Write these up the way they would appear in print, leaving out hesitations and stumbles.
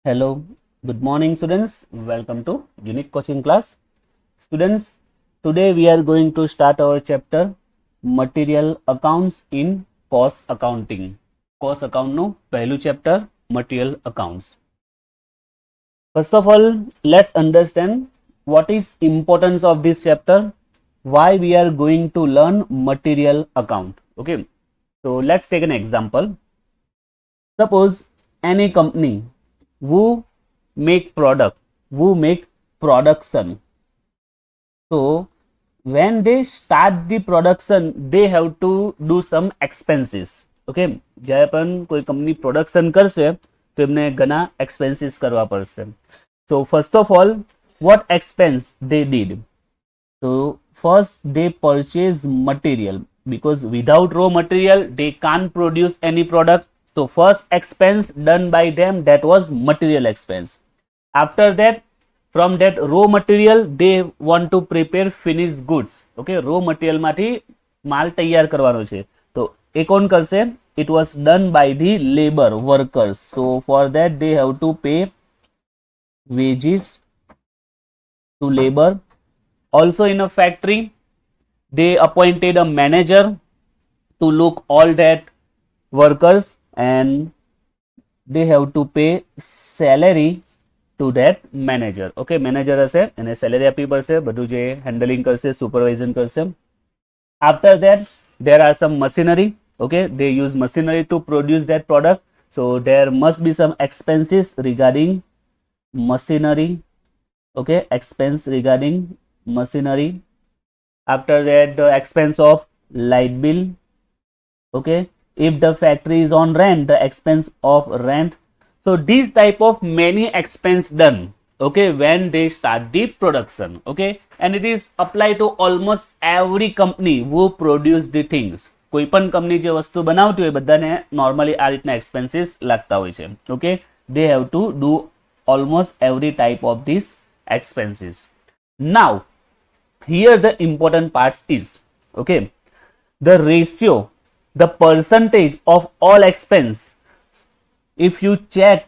Hello, good morning students. Welcome to Unique Coaching class. Students, today we are going to start our chapter Material Accounts in Cost Accounting. Cost account નું પહેલું chapter Material Accounts. First of all, let's understand what is importance of this chapter, why we are going to learn material account. Okay, so let's take an example. Suppose any company who make product, who make production. So when they start the production, they have to do some expenses. Okay, જ્યારે પણ કોઈ company production કરશે તો એમને ઘણા expenses કરવા પડશે. So first of all, what expense they did? So first they purchase material, because without raw material they can't produce any product. So first expense done by them, that was material expense. After that, from that raw material they want to prepare finished goods. Okay, raw material માંથી માલ તૈયાર કરવાનો છે તો એ કોણ કરશે? It was done by the labor workers. So for that they have to pay wages to labor. Also in a factory they appointed a manager to look all that workers, and they have to pay salary to that manager. Okay, manager હશે એને salary આપવી પડશે, બધું જે handling કરશે, supervision કરશે. After that there are some machinery. Okay, they use machinery to produce that product, so there must be some expenses regarding machinery. Okay, expense regarding machinery. After that the expense of light bill. Okay, if the factory is on rent, the expense of rent. So these type of many expense done, okay, when they start the production. Okay, and it is applied to almost every company who produce the things. કોઈ પણ company જે વસ્તુ બનાવતી હોય બધાને normally આ રીતના expenses લાગતા હોય છે. Okay, they have to do almost every type of these expenses. Now here the important parts is, okay, the ratio, the percentage of all expense. If you check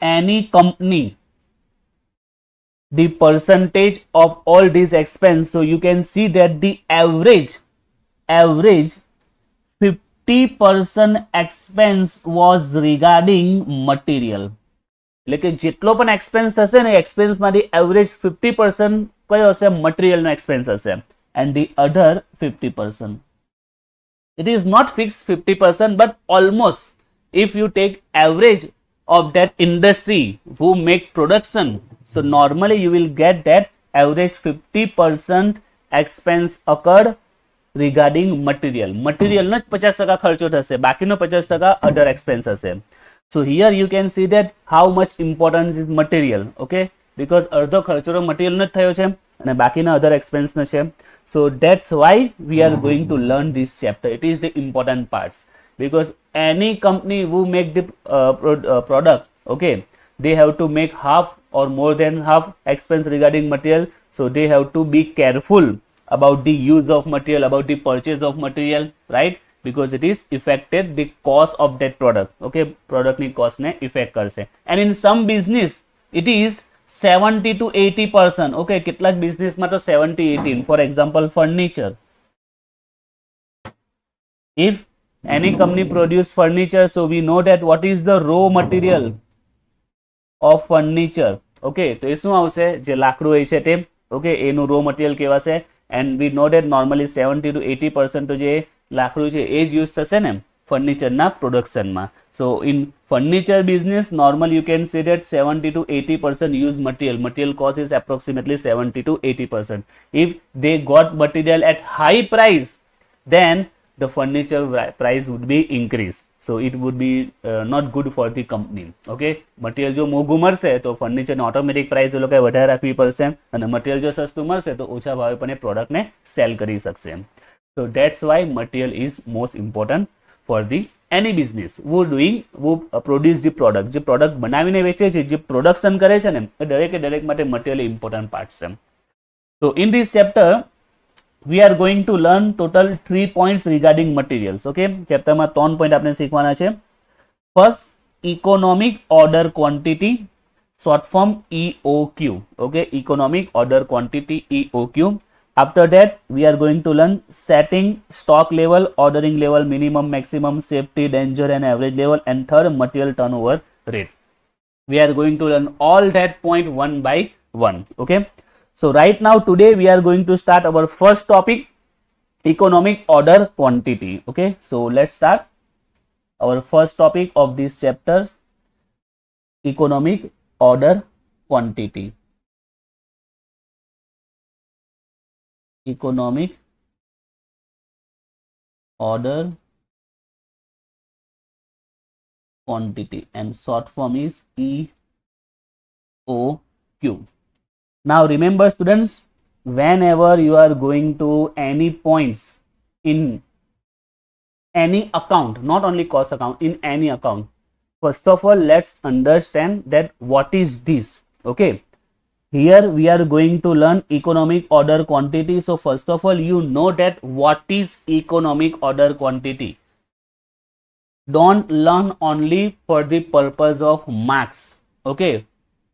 any company, the percentage of all these expense, so you can see that the average 50% expense was regarding material. એટલે કે જેટલો પણ expense હશે ને expense માંથી average 50% કયો હશે? Material નો expense હશે, and the other 50%. It is not fixed 50%, but almost, if you take average of that industry who make production, so normally you will get that average 50% expense occurred regarding material. Material નો 50% ખર્ચો થશે, બાકીનો 50% other expense હશે. So here you can see that how much importance is material. Okay, because અડધો ખર્ચો material નો જ થયો છે અને બાકીના other expense નો છે. So that's why we are going to learn this chapter. It is the important parts, because any company who make the product, okay, they have to make half or more than half expense regarding material. So they have to be careful about the use of material, about the purchase of material, right? Because it is affected the cost of that product. Okay, product ની cost ને affect કરશે. And in some business it is 70 to 80%. Okay, કેટલાક business માં તો 70-80. For example, furniture. If any company produce furniture, so we know that what is the raw material of furniture. Okay, તો એ શું આવશે? જે લાકડું હોય છે તે. Okay, એનું raw material કહેવાશે. And we know that normally 70 to 80% તો જે લાકડું છે એ જ યુઝ થશે ને ફર્નિચરના પ્રોડક્શનમાં. So in furniture business, normally you can say that 70 to 80% use material. Material cost is approximately 70 to 80%. If they got material at high price, then the furniture price would be increased. So it would be not good for the company. Okay, material જો મોંઘું મળશે તો ફર્નિચરને automatic price એ લોકોએ વધારે રાખવી પડશે, અને material જો સસ્તું મળશે તો ઓછા ભાવે પણ એ પ્રોડક્ટને સેલ કરી શકશે. So that's why material is most important for the any business who produce the product. જે પ્રોડક્ટ બનાવીને વેચે છે, જે પ્રોડક્શન કરે છે ને, એ દરેકે દરેક માટે મટીરિયલ ઇમ્પોર્ટન્ટ પાર્ટ છે. So in this chapter we are going to learn total 3 points regarding materials. Okay, ચેપ્ટરમાં 3 point આપણે શીખવાના છે. First, economic order quantity. short form EOQ. Okay, economic order quantity, EOQ. After that, we are going to learn setting, stock level, ordering level, minimum, maximum, safety, danger and average level, and third, material turnover rate. We are going to learn all that point one by one. Okay, so right now today we are going to start our first topic, economic order quantity. Okay, so let's start our first topic of this chapter, economic order quantity. Economic order quantity, and short form is EOQ. Now remember students, whenever you are going to any points in any account, not only cost account, in any account, first of all let's understand that what is this. Okay, here we are going to learn economic order quantity. So first of all, you know that what is economic order quantity. Don't learn only for the purpose of marks. Okay,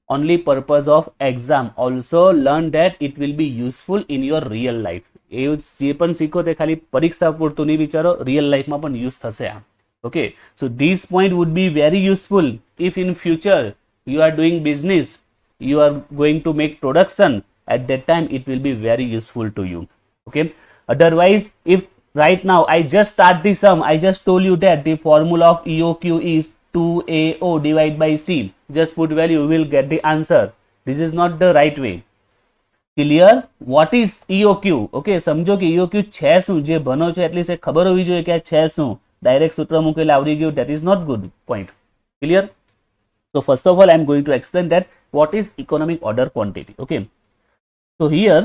only purpose of exam. Also learn that it will be useful in your real life. જે પણ શીખો તે ખાલી પરીક્ષા પૂરતું નહીં વિચારો, real લાઈફમાં પણ યુઝ થશે આ. Okay, so this point would be very useful if in future you are doing business, you are going to make production, at that time it will be very useful to you. Okay, otherwise if right now I just start the sum, I just told you that the formula of EOQ is 2AO divided by C, just put value, you will get the answer. This is not the right way. Clear? What is EOQ? Okay, સમજો કે EOQ છે શું, જે ભણો છો એટલી છે ખબર હોવી જોઈએ કે આ છે શું. ડાયરેક્ટ સૂત્ર મૂકેલા આવડી ગયું, that is not good point. Clear? So first of all I am going to explain that what is economic order quantity. Okay, so here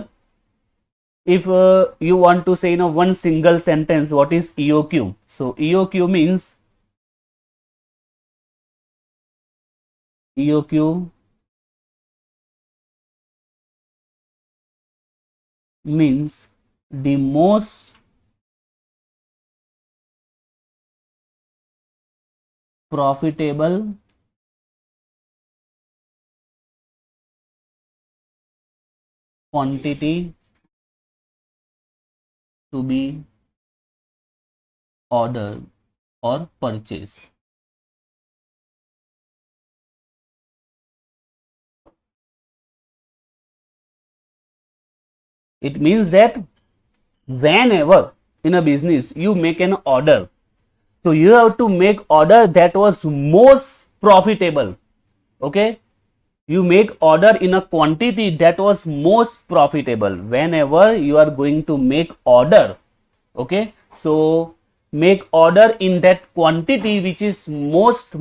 if you want to say in a one single sentence what is EOQ, so EOQ means the most profitable quantity to be ordered or purchased. It means that whenever in a business you make an order, so you have to make order that was most profitable. Okay, you make order in a quantity that was most profitable whenever you are going to make order. Okay, so make order in that quantity which is most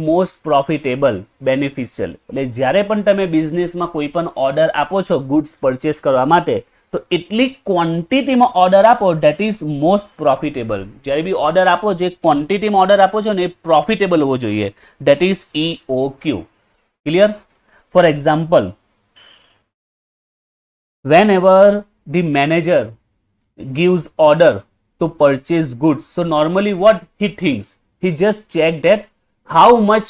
profitable, beneficial. એટલે જ્યારે પણ તમે બિઝનેસમાં કોઈ પણ order આપો છો goods purchase કરવા માટે, તો એટલી ક્વોન્ટિટીમાં ઓર્ડર આપો that is most profitable. જ્યારે બી ઓર્ડર આપો, જે ક્વોન્ટિટીમાં ઓર્ડર આપો છો ને એ પ્રોફિટેબલ હોવો જોઈએ, that is EOQ. Clear? For example, whenever the manager gives order to purchase goods, so normally what he thinks, he just check that how much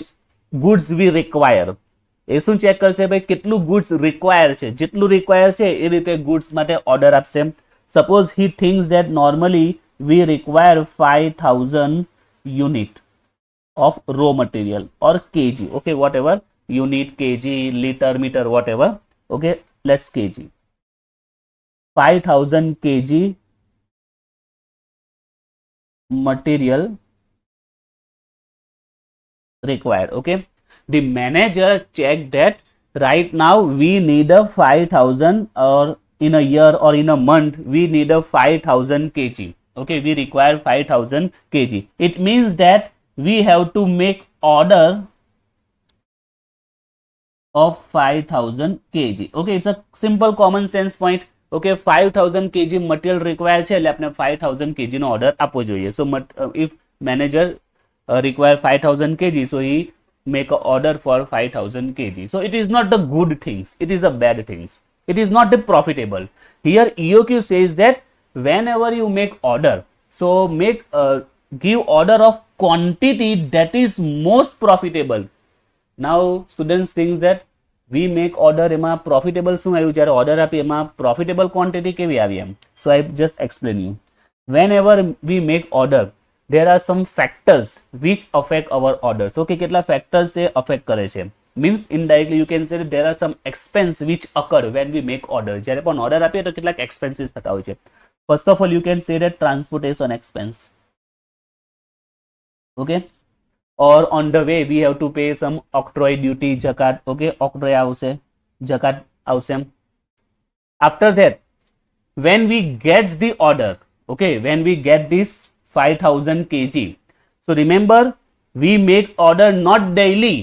goods we require. એ શું check કરશે ભાઈ, કેટલું goods require છે, જેટલું require છે એ રીતે goods માટે order આપશે. Suppose he thinks that normally we require 5000 unit of raw material or kg. Okay, whatever unit, kg, liter, meter, whatever. Okay, let's kg. 5000 kg material required. Okay, the manager checked that right now we need a 5000, or in a year or in a month we need a 5000 kg. Okay, we require 5000 kg. It means that we have to make order of 5000 kg. Okay, it's a simple common sense point. Okay, 5000 kg material required છે એટલે આપણે 5000 kg નો order આપવો જોઈએ. So if manager require 5000 kg, so he make an order for 5000 kg. So it is not the good things, it is the bad things, it is not the profitable. Here EOQ says that whenever you make order, so make give order of quantity that is most profitable. Now students think that V make order એમાં profitable શું આવ્યું, જ્યારે order આપી એમાં profitable quantity કેવી આવી એમ. So I just explain you. Whenever we make order there are some factors which affect our orders. Okay, કેટલા factors એ affect કરે છે. Means indirectly you can say that there are some expense which occur when we make order. જ્યારે પણ order આપીએ તો કેટલાક expenses થતા હોય છે. First of all you can say that transportation expense. Okay, or on the way we have to pay some octroi duty, zakat. Okay, octroi આવશે, zakat આવશે. After that, when we get the order, okay, when we get this 5000 kg, so remember we make order not daily,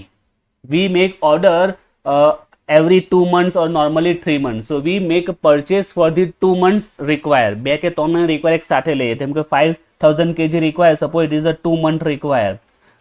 we make order every 2 months or normally 3 months. So we make a purchase for the 2 months require, બે કે 3 મહિના require એક સાથે લઈએ, જેમ કે 5000 kg require, suppose it is a 2 month require,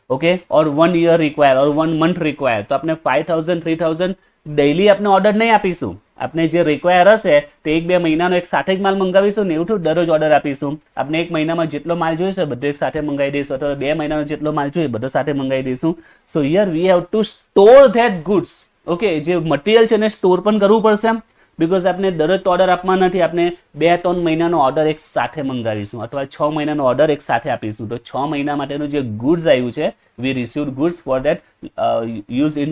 okay, or 1 year require or 1 month require, તો આપણે 5000 3000 ડેઈલી આપણે ઓર્ડર નહીં આપીશું, આપણે જે રિક્વાયર હશે તે 1-2 મહિનાનો એક સાથે જ માલ મંગાવીશું ને એવું દરરોજ ઓર્ડર આપીશું. આપણે 1 મહિનામાં જેટલો માલ જોઈશે બધો એક સાથે મંગાવી દઈશું, અથવા 2 મહિનાનો જેટલો માલ જોઈએ બધો સાથે મંગાવી દઈશું. સો here we have to store that goods. Okay, જે મટીરિયલ છે એને સ્ટોર પણ કરવું પડશે, બીકોઝ આપણે દરરોજ ઓર્ડર આપવા નથી, આપણે 2-3 મહિનાનો ઓર્ડર એક સાથે મંગાવીશું અથવા 6 મહિનાનો ઓર્ડર એક સાથે આપીશું. તો 6 મહિના માટેનું જે ગુડ્સ આવ્યું છે, we received goods for that use in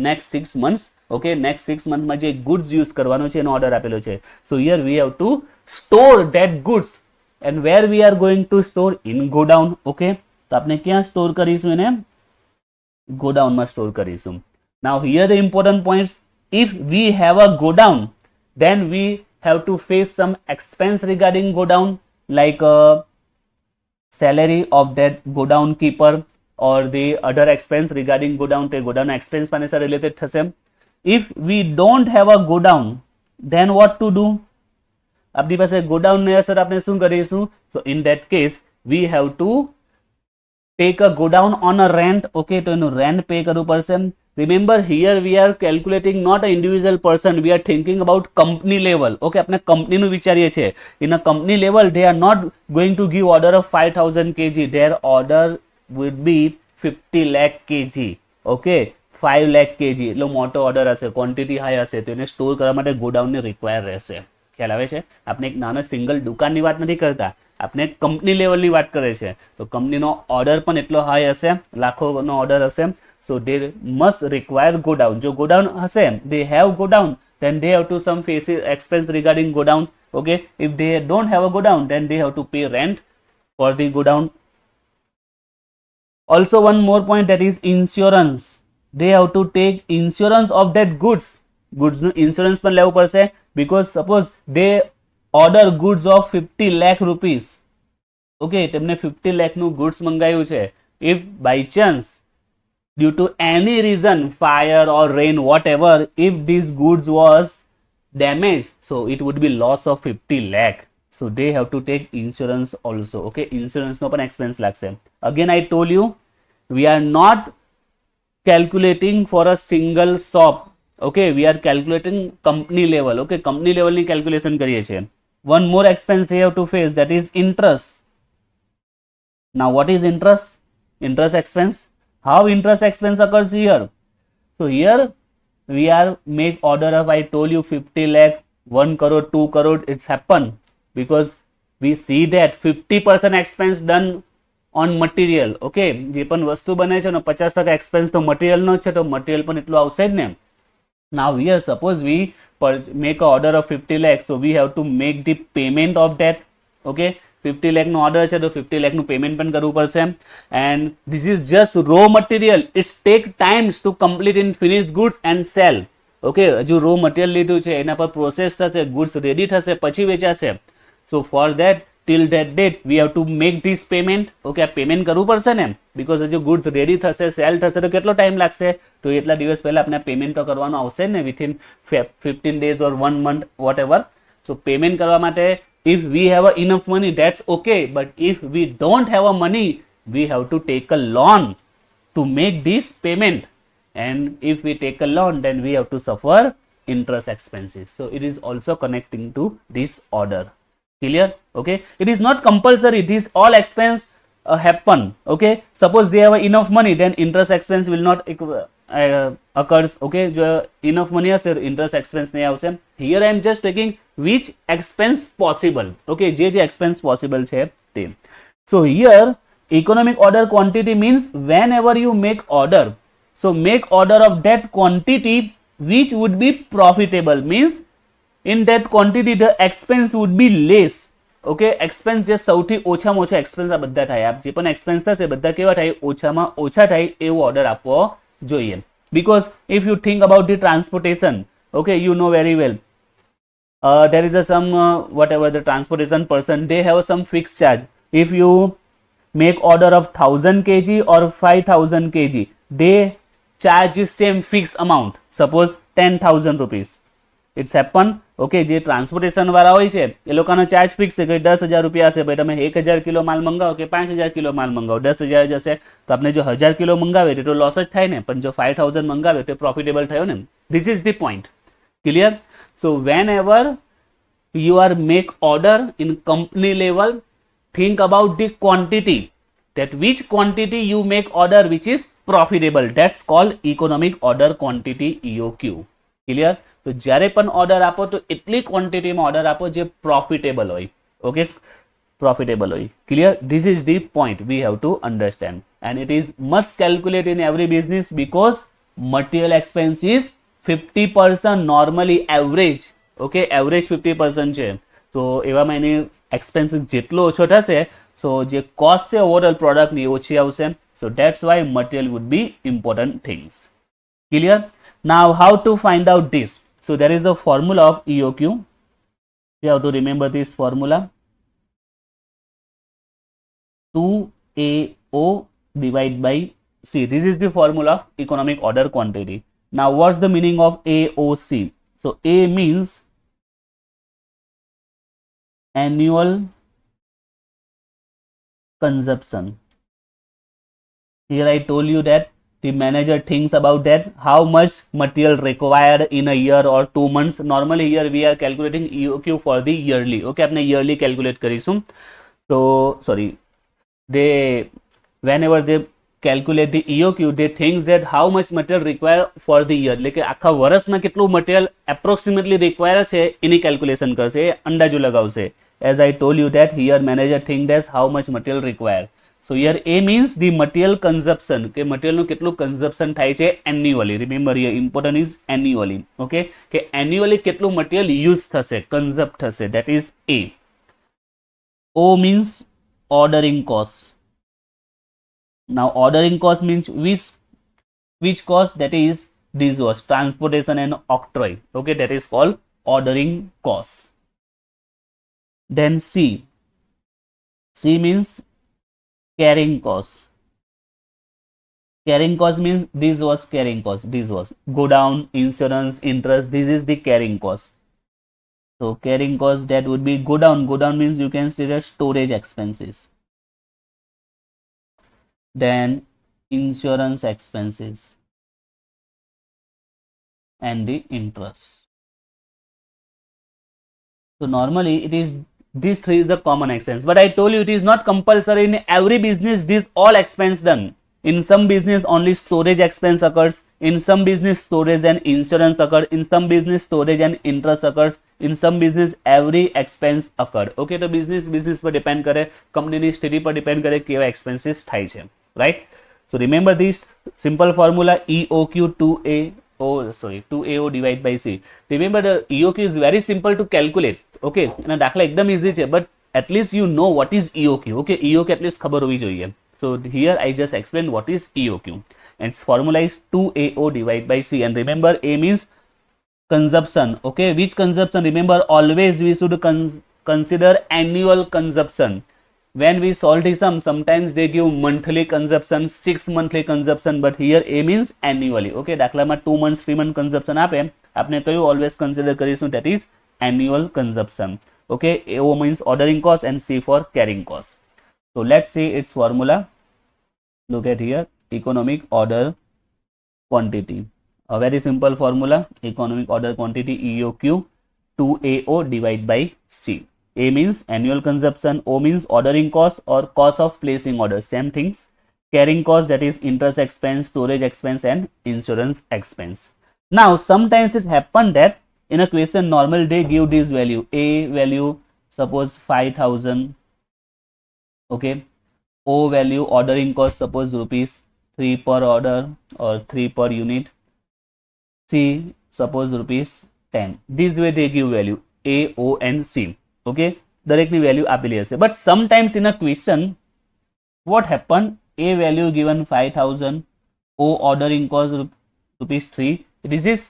next 6 months. Okay, next 6 મંથમાં જે ગુડ્સ યુઝ કરવાનો છે એનો ઓર્ડર આપેલો છે. So here we have to store that goods and where we are going to store in godown. Okay, તો આપણે ક્યાં સ્ટોર કરીશું એને? ગોડાઉનમાં સ્ટોર કરીશું. Now here the important points. If we have a godown, then we have to face some expense regarding godown, like salary of that godown keeper or the other expense regarding godown. તે godown expense પાને સાથે related થશે. If we don't have a godown, then what to do? આપણી પાસે godown નહીં હશે તો આપણે શું કરીશું? So in that case we have to take a godown on a rent. Okay, તો એનું rent pay કરવું પડશે. Remember here we are calculating not an individual person, we are thinking about company level. Okay, આપણે કંપનીનું વિચારીએ છીએ. In a company level they are not going to give order of 5000 kg, their order would be 50 lakh kg. Okay, 5 lakh kg એટલો મોટો order હશે, quantity high હશે, તો એને સ્ટોર કરવા માટે ગોડાઉનની રિક્વાયર રહેશે. ખ્યાલ આવે છે? આપણે એક નાનો સિંગલ દુકાનની વાત નથી કરતા, આપણે કંપની લેવલની વાત કરે છે. તો કંપનીનો ઓર્ડર પણ એટલો હાઈ હશે, લાખોનો ઓર્ડર હશે. So they must require godown. જો godown હશે, they have godown, then they have to some face expense regarding godown. Okay, if they don't have a godown, then they have to pay rent for the godown. Also one more point, that is insurance. They have to take insurance of that goods. Goods નું insurance પણ લેવું પડશે, because suppose they order goods of 50 lakh rupees. Okay, તેમને 50 lakh નું goods મંગાવ્યું છે. If by chance due to any reason, fire or rain, whatever, if these goods was damaged, so it would be loss of 50 lakh. So they have to take insurance also. Okay, insurance no પણ expense લાગશે. Again I told you, we are not calculating for a single shop. Okay, we are calculating company level. Okay, company level ની calculation કરીએ છીએ. One more expense they have to face, that is interest. Now what is interest? Interest expense. How interest expense occurs here? So here we are make order of, I told you, 50 lakh, 1 crore, 2 crore. It's happened because we see that 50% expense done on material. Okay, જે પણ વસ્તુ બને છે ને 50% expense તો material નો છે, તો material પણ એટલું આવશે જ ને. Now here suppose we make a order of 50 lakh, so we have to make the payment of that. Okay, 50 lakh નો ઓર્ડર છે તો 50 lakh નું પેમેન્ટ પણ કરવું પડશે. And this is just raw material, it's take times to complete in finish goods and sell. Okay, હજુ raw material લીધું છે, એના પર પ્રોસેસ થશે, ગુડ્સ રેડી થશે, પછી વેચાશે. So for that till that date we have to make this payment. Okay, આ પેમેન્ટ કરવું પડશે ને, બીકોઝ હજુ ગુડ્સ રેડી થશે, સેલ થશે તો કેટલો ટાઈમ લાગશે? તો એટલા દિવસ પહેલા આપણે પેમેન્ટ તો કરવાનું આવશે ને, within 15 days or 1 month, whatever. So payment કરવા માટે if we have enough money, that's okay, but if we don't have a money, we have to take a loan to make this payment, and if we take a loan, then we have to suffer interest expenses. So it is also connecting to this order. Clear? Okay, it is not compulsory, these all expense happen. Okay, suppose they have enough money, then interest expense will not occurs, okay, જો enough money હશે interest expense નહીં આવશે. Here I am just taking which expense possible, okay, જે expense possible છે તે. So here economic order quantity means whenever you make order, so make order of that quantity which would be profitable, means in that quantity the expense would be less. Okay, expense જે સૌથી ઓછામાં ઓછા expense આ બધા થાય, આપ જે પણ એક્સપેન્સ થશે બધા કેવા થાય, ઓછામાં ઓછા થાય એવો ઓર્ડર આપવો જોઈએ. Because if you think about the transportation, okay, you know very well, there is a some whatever the transportation person, they have some fixed charge. If you make order of 1000 kg or 5000 kg, they charge the same fixed amount, suppose 10,000 rupees. It's happen, okay, જે transportation વાળા હોય છે એ લોકોનો charge fix છે કે 10,000 રૂપિયા હશે. ભાઈ તમે 1000 કિલો માલ મંગાવો કે 5000 કિલો માલ મંગાવો, 10,000 જશે તો આપણે જો 1000 કિલો મંગાવે તો લોસ જ થાય ને, પણ જો 5000 મંગાવે તો પ્રોફિટેબલ થયો ને. This is the point. Clear? So when ever you are make order in company level, think about the quantity, that which quantity you make order which is profitable, that's called economic order quantity, EOQ. Clear? તો જ્યારે પણ order આપો તો એટલી ક્વોન્ટિટીમાં order આપો જે profitable હોય, okay, profitable હોય. Clear? This is the point V have to understand, and it is must calculate in every business because material expense is 50% normally average, okay, average 50% છે. તો એવામાં એની એક્સપેન્સીસ જેટલો ઓછો થશે, સો જે કોસ્ટ છે ઓવરઓલ પ્રોડક્ટની ઓછી આવશે. સો that's why material would be important things. Clear? Now how to find out this? So there is a formula of EOQ. You have to remember this formula. 2AO divided by C. This is the formula of economic order quantity. Now what's the meaning of AOC? So A means annual consumption. Here I told you that the manager thinks about that how much material required in a year or 2 months. Normally here we are calculating EOQ for the yearly, okay, આપણે yearly calculate કરીશું. So sorry, they whenever they calculate the EOQ, they think that how much material required for the year, એટલે કે આખા વર્ષમાં કેટલું material approximately require છે એની calculation કરશે, અંદાજો લગાવશે. As I told you that here manager think that how much material required. So here A means the material consumption, કે મટીરિયલનું કેટલું કન્ઝપ્શન થાય છે annually. Remember here important is annually, okay, કે annually કેટલું material use થશે, કન્ઝપ્ટ થશે, that is A. O means ordering cost. Now ordering cost means which cost, that is this was transportation and octroi, okay, that is called ordering cost. Then C means carrying cost. Carrying cost means this was carrying cost, this was go down, insurance, interest, this is the carrying cost. So carrying cost that would be go down means you can see the storage expenses, then insurance expenses and the interest. So normally it is these three is the common expense, but I told you it is not compulsory in every business this all expense done. In some business only storage expense occurs, in some business storage and insurance occurs, in some business storage and interest occurs, in some business every expense occurred. Okay, तो business पर depend करे, company ની સ્થિતિ પર depend करे કેવા expenses થાય છે, right? So remember this simple formula EOQ 2AO divided by C. Remember the EOQ is very simple to calculate, okay, એના દાખલા એકદમ easy છે, but at least you know what is EOQ, okay, EOQ at least ખબર હોવી જોઈએ. So here I just explained what is EOQ, and its formula is 2AO divided by C, and remember A means consumption, okay, which consumption? Remember always we should consider annual consumption. When we solve the sum, sometimes they give monthly consumption, 6 monthly consumption, but here A means annually, okay, દાખલામાં 2 months 3 month consumption આપે, આપણે કયું always consider કરીશું, that is annual consumption, okay. AO means ordering cost and C for carrying cost. So let's see its formula. Look at here, economic order quantity, a very simple formula, economic order quantity EOQ 2AO divided by C. A means annual consumption, O means ordering cost or cost of placing order, same things. carrying cost, that is interest expense, storage expense and insurance expense. Now sometimes it happen that in a question normal they give this value, A value suppose 5,000, okay, O value ordering cost suppose rupees 3 per order or 3 per unit, C suppose rupees 10. This way they give value A, O and C, okay, દરેકની value આપેલી હશે. But sometimes in a question what happened, A value given 5,000, O ordering cost rupees 3, this is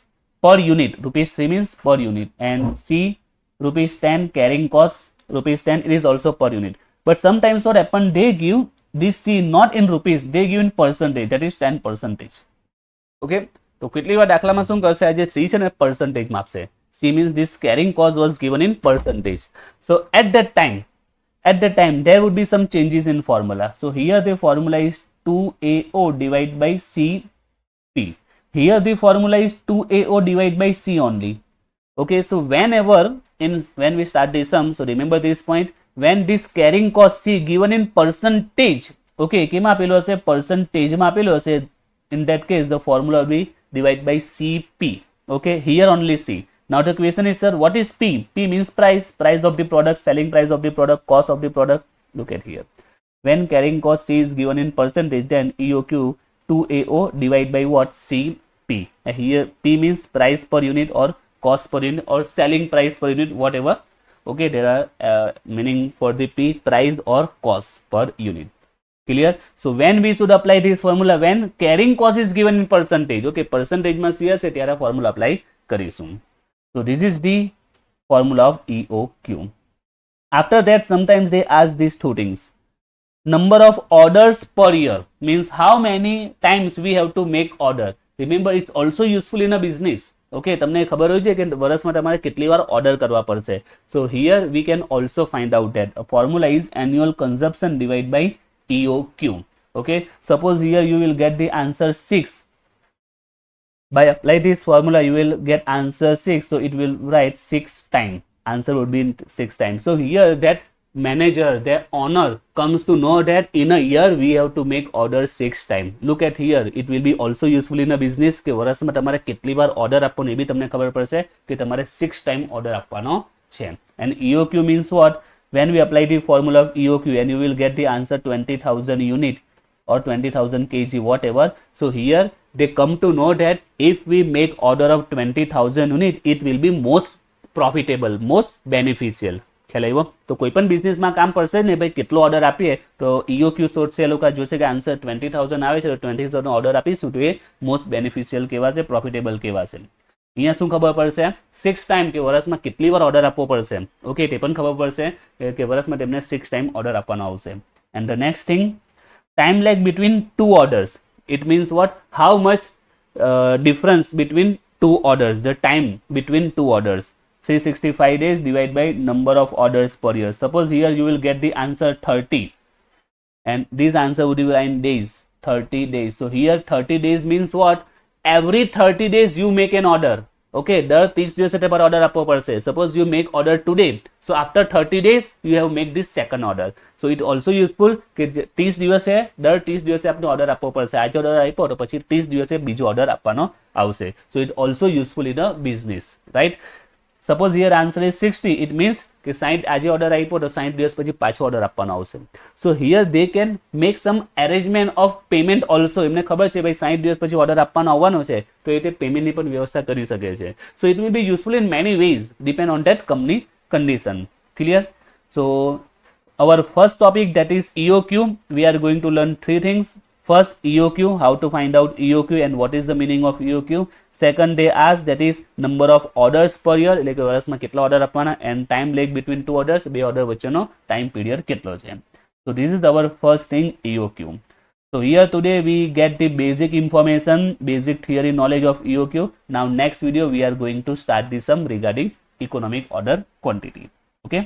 per unit, rupees 3 means per unit, and C rupees 10 carrying cost rupees 10, it is also per unit. But sometimes what happened, they give this C not in rupees, they give in percentage, that is 10%. okay, તો કેટલી વાર દાખલામાં શું કરશે, આ જે C છે ને percentage માં આપશે. C means this carrying cost was given in percentage. So at that time there would be some changes in formula. So here the formula is 2AO divided by CP. Here the formula is 2AO divided by C only. Okay, so when we start this sum, so remember this point, when this carrying cost C given in percentage, okay, કેમાં આપેલો હશે, percentage માં આપેલો હશે, in that case the formula will be divided by CP. okay, here only C. Now the question is, sir, what is P? P means price of the product, selling price of the product, cost of the product. Look at here, when carrying cost C is given in percentage, then EOQ 2AO divided by what, CP. Here P means price per unit or cost per unit or selling price per unit, whatever. okay, there are meaning for the P, price or cost per unit. clear? So when we should apply this formula, when carrying cost is given in percentage, okay, percentage માં C હશે ત્યારે formula apply કરીશું. So this is the formula of EOQ. After that, sometimes they ask these two things. Number of orders per year means how many times we have to make order. Remember, it's also useful in a business. Okay, તમને ખબર હોય છે કે વર્ષમાં તમારે કેટલી વાર order કરવા પડશે. So here we can also find out that a formula is annual consumption divided by EOQ. okay, suppose here you will get the answer 6. By apply this formula you will get answer 6, so it will write 6 times, answer would be 6 times. So here that manager, their owner comes to know that in a year we have to make order 6 times. Look at here, it will be also useful in a business કે વર્ષમાં તમારે કેટલી વાર order આપવાનો એ બી તમને ખબર પડશે કે તમારે 6 time order આપવાનો છે. And EOQ means what? When we apply the formula of EOQ and you will get the answer 20,000 unit or 20,000 kg, whatever. So here they come to know that if we make order of 20,000 unit, it will be most profitable, most beneficial. ખ્યાલ આવ્યો? તો કોઈ પણ બિઝનેસમાં કામ પડશે ને ભાઈ, કેટલો ઓર્ડર આપીએ તો EOQ શોધશે, એ લોકો જોશે કે આન્સર 20,000 આવે છે તો 20,000 ઓર્ડર આપીશું તો એ મોસ્ટ બેનિફિશિયલ કહેવાશે, પ્રોફિટેબલ કહેવાશે. અહીંયા શું ખબર પડશે, 6 ટાઈમ કે વર્ષમાં કેટલી વાર ઓર્ડર આપવો પડશે. ઓકે, તે પણ ખબર પડશે કે વર્ષમાં તેમને 6 ટાઈમ ઓર્ડર આપવાનો આવશે. And the next thing, time lag between two orders. It means what? How much difference between two orders, the time between two orders. 365 days divided by number of orders per year. Suppose here you will get the answer 30 and this answer would be in days, 30 days. So here 30 days means what? Every 30 days you make an order. Okay, દર 30 દિવસે તમારે order આપવો પડશે. Suppose you make order today, so after 30 days you have make this second order. So it also useful કે 30 દિવસે, દર 30 દિવસે આપણે ઓર્ડર આપવો પડશે. આજે ઓર્ડર આપ્યો તો પછી 30 દિવસે બીજો ઓર્ડર આપવાનો આવશે. So it also useful in a business, right? Suppose here answer is 60, it means કે 60 આજે ઓર્ડર આપ્યો તો 60 દિવસ પછી પાછો ઓર્ડર આપવાનો આવશે. So here they can make some arrangement of payment also. એમને ખબર છે ભાઈ 60 દિવસ પછી ઓર્ડર આપવાનો આવવાનો છે તો એ તે પેમેન્ટની પણ વ્યવસ્થા કરી શકે છે. So it will be useful in many ways, depend on that company condition. Clear? So our first topic, that is EOQ, we are going to learn 3 things. First, EOQ, how to find out EOQ and what is the meaning of EOQ. Second, they ask, that is number of orders per year, એટલે કે વર્ષમાં કેટલા order આપવાના, and time lag between two orders, બે order વચ્ચેનો time period કેટલો છે. So this is our first thing, EOQ. So here today we get the basic information, basic theory knowledge of EOQ. Now next video we are going to start the sum regarding economic order quantity. Okay.